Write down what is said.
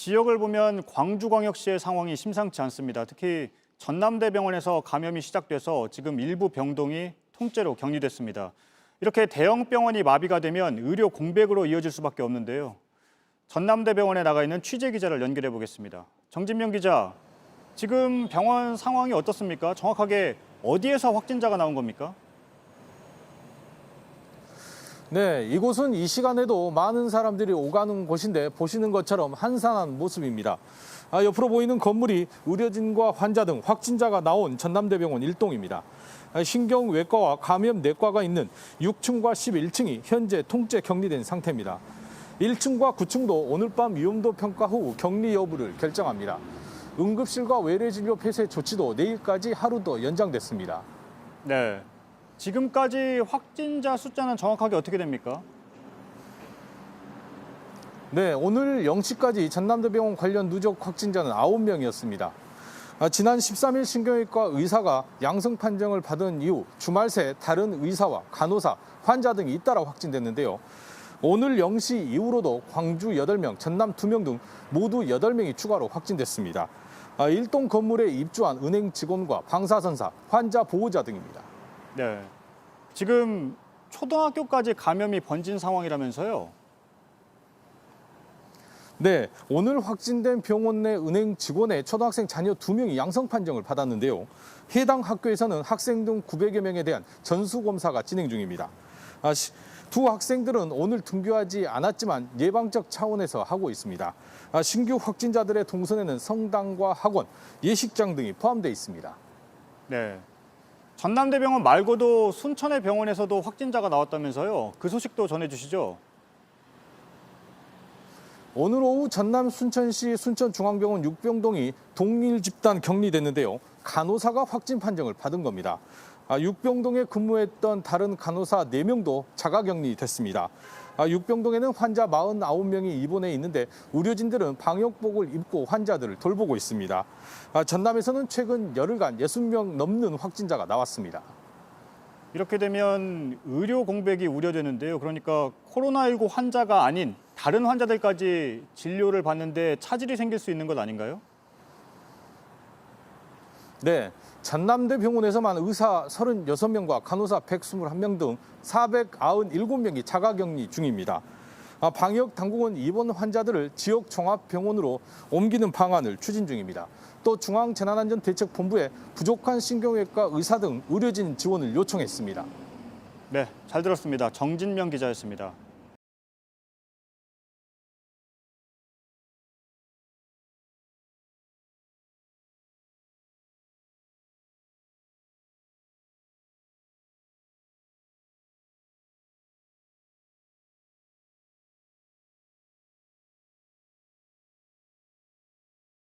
지역을 보면 광주광역시의 상황이 심상치 않습니다. 특히 전남대병원에서 감염이 시작돼서 지금 일부 병동이 통째로 격리됐습니다. 이렇게 대형 병원이 마비가 되면 의료 공백으로 이어질 수밖에 없는데요. 전남대병원에 나가 있는 취재 기자를 연결해 보겠습니다. 정진명 기자, 지금 병원 상황이 어떻습니까? 정확하게 어디에서 확진자가 나온 겁니까? 네, 이곳은 이 시간에도 많은 사람들이 오가는 곳인데 보시는 것처럼 한산한 모습입니다. 옆으로 보이는 건물이 의료진과 환자 등 확진자가 나온 전남대병원 1동입니다. 신경외과와 감염내과가 있는 6층과 11층이 현재 통째 격리된 상태입니다. 1층과 9층도 오늘 밤 위험도 평가 후 격리 여부를 결정합니다. 응급실과 외래진료 폐쇄 조치도 내일까지 하루 더 연장됐습니다. 네. 지금까지 확진자 숫자는 정확하게 어떻게 됩니까? 네, 오늘 0시까지 전남대병원 관련 누적 확진자는 9명이었습니다. 지난 13일 신경외과 의사가 양성 판정을 받은 이후 주말 새 다른 의사와 간호사, 환자 등이 잇따라 확진됐는데요. 오늘 0시 이후로도 광주 8명, 전남 2명 등 모두 8명이 추가로 확진됐습니다. 1동 건물에 입주한 은행 직원과 방사선사, 환자 보호자 등입니다. 네. 지금 초등학교까지 감염이 번진 상황이라면서요? 네, 오늘 확진된 병원 내 은행 직원의 초등학생 자녀 2명이 양성 판정을 받았는데요. 해당 학교에서는 학생 등 900여 명에 대한 전수검사가 진행 중입니다. 두 학생들은 오늘 등교하지 않았지만 예방적 차원에서 하고 있습니다. 신규 확진자들의 동선에는 성당과 학원, 예식장 등이 포함되어 있습니다. 네. 전남대병원 말고도 순천의 병원에서도 확진자가 나왔다면서요? 그 소식도 전해주시죠. 오늘 오후 전남 순천시 순천중앙병원 6병동이 동일 집단 격리됐는데요. 간호사가 확진 판정을 받은 겁니다. 6병동에 근무했던 다른 간호사 4명도 자가격리됐습니다. 6병동에는 환자 49명이 입원해 있는데 의료진들은 방역복을 입고 환자들을 돌보고 있습니다. 전남에서는 최근 열흘간 60명 넘는 확진자가 나왔습니다. 이렇게 되면 의료 공백이 우려되는데요. 그러니까 코로나19 환자가 아닌 다른 환자들까지 진료를 받는데 차질이 생길 수 있는 것 아닌가요? 네, 전남대병원에서만 의사 36명과 간호사 121명 등 497명이 자가격리 중입니다. 방역 당국은 입원 환자들을 지역 종합병원으로 옮기는 방안을 추진 중입니다. 또 중앙재난안전대책본부에 부족한 신경외과 의사 등 의료진 지원을 요청했습니다. 네, 잘 들었습니다. 정진명 기자였습니다.